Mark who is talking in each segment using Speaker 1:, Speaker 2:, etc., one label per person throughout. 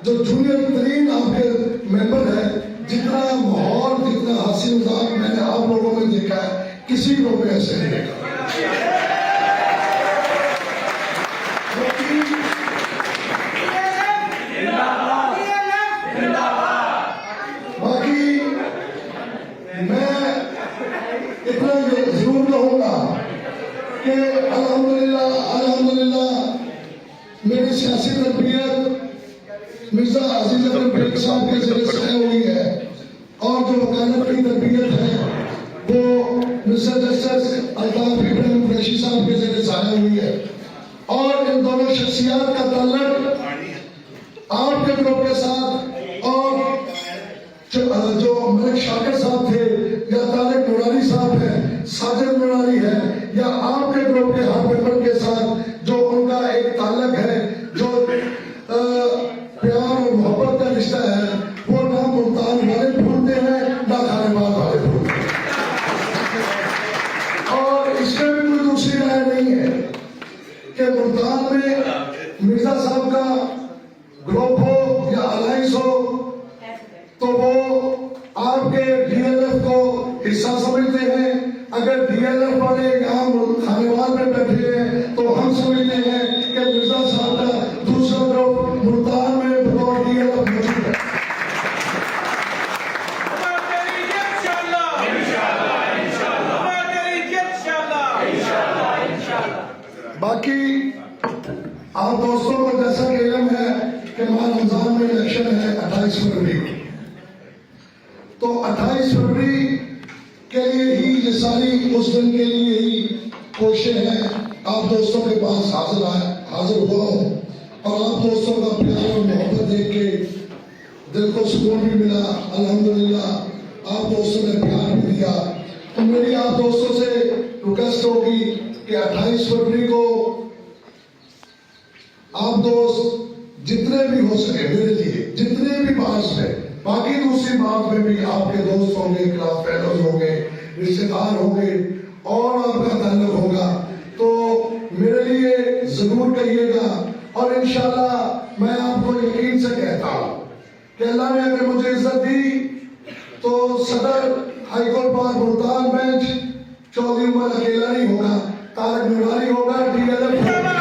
Speaker 1: जो जूनियर तरीन आपके मेंबर है, जितना माहौल, जितना हंसी मजाक मैंने आप लोगों में देखा है, किसी ग्रुप में ऐसे नहीं देखा। बाकी मैं इतना जरूर कहूंगा कि अल्हम्दुलिल्लाह मेरी सियासी तरबियत मिर्जा अजीज अकरम बेग साहब के जरिए से हुई है, और जो वकालत की तरबियत है वो मिस्टर जस्टिस अल्ताफ इब्राहिम कुरैशी साहब के जरिए से हुई है। और इन दोनों शख्सियत का ताल्लुक आपके ग्रुप के साथ और जो मलिक शाकिर साहब थे, या तारिक नूरानी साहब है, साजिद नूरानी है, या आपके ग्रुप के हर मेंबर के साथ जो उनका एक ताल्लुक है, जो प्यार और मोहब्बत का रिश्ता है, वो ना मुल्तान वाले भूलते हैं ना खानेबाग वाले भूलते हैं। और इसमें भी कोई दूसरी राय नहीं है कि मुल्तान में मिर्जा साहब का ग्रुप हो या अलायंस हो, तो वो आपके डीएलएफ को हिस्सा समझते हैं। अगर डीएलएफ वाले यहाँ खानेवाल में बैठे हैं तो हम समझते हैं कि मिर्जा साहब का दूसरा ग्रुप मुल्तान में बतौर डीएलएफ मौजूद है। बाकी आप दोस्तों को जैसा कि इल्म है कि माह रमजान में इलेक्शन है 28 फरवरी को, तो 28 फरवरी के लिए ही ये सारी उस दिन के लिए ही कोशिश है आप दोस्तों के पास हाजिर हुआ हूँ। और आप दोस्तों का प्यार और मोहब्बत देख के दिल को सुकून भी मिला। अल्हम्दुलिल्लाह आप दोस्तों ने प्यार भी दिया। तो मेरी आप दोस्तों से रिक्वेस्ट होगी कि 28 फरवरी को आप दोस्त जितने भी हो सके मेरे लिए, जितने भी बात है, बाकी दूसरी बात में भी आपके दोस्त होंगे, क्लास फेलोज होंगे, रिश्तेदार होंगे और आपका ताल्लुक होगा, तो मेरे लिए जरूर कहिएगा। और इंशाल्लाह मैं आपको यकीन से कहता हूँ कि अल्लाह ने अगर मुझे इज्जत दी तो सदर high court bar Multan bench Chaudhry Umar अकेला नहीं होगा, तारक नूरानी होगा, डीएलएफ होगा।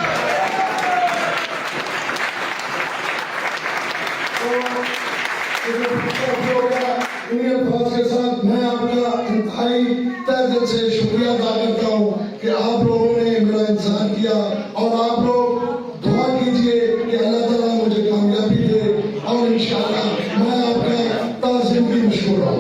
Speaker 1: इन्हीं अल्फाज के साथ मैं आपका इंतहाई तहे दिल से शुक्रिया अदा करता हूँ कि आप लोगों ने मेरा इंतजार किया। और आप लोग दुआ कीजिए कि अल्लाह ताला मुझे कामयाबी दे, और इंशाअल्लाह मैं आपका ताज़िम भी मशहूर हूँ।